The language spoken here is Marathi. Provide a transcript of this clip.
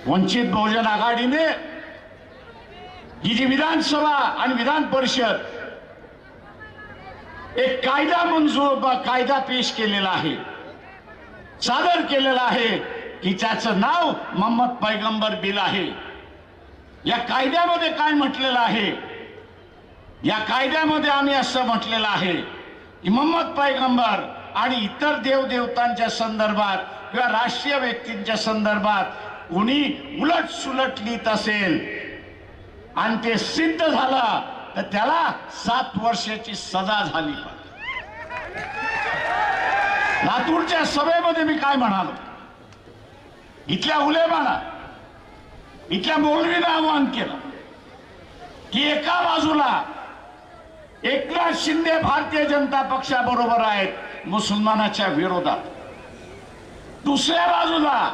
वंचित बहुजन आघाडीने ही जी विधानसभा आणि विधान परिषद एक कायदा पेश केलेला आहे, सादर केलेला आहे की त्याचं नाव मोहम्मद पैगंबर बिल आहे। या कायद्यामध्ये काय म्हटलेलं आहे? या कायद्यामध्ये आम्ही असं म्हटलेलं आहे की मोहम्मद पैगंबर आणि इतर देवदेवतांच्या संदर्भात किंवा राष्ट्रीय व्यक्तींच्या संदर्भात कोणी उलट सुलट लिहित असेल आणि ते सिद्ध झालं तर त्याला 7 वर्षाची सजा झाली पाहिजे। लातूरच्या सभेमध्ये मी काय म्हणालो, इथल्या उलेमाना, इथल्या मौलवीनं आवाहन केलं की एका बाजूला एकनाथ शिंदे भारतीय जनता पक्षाबरोबर आहेत मुसलमानाच्या विरोधात, दुसऱ्या बाजूला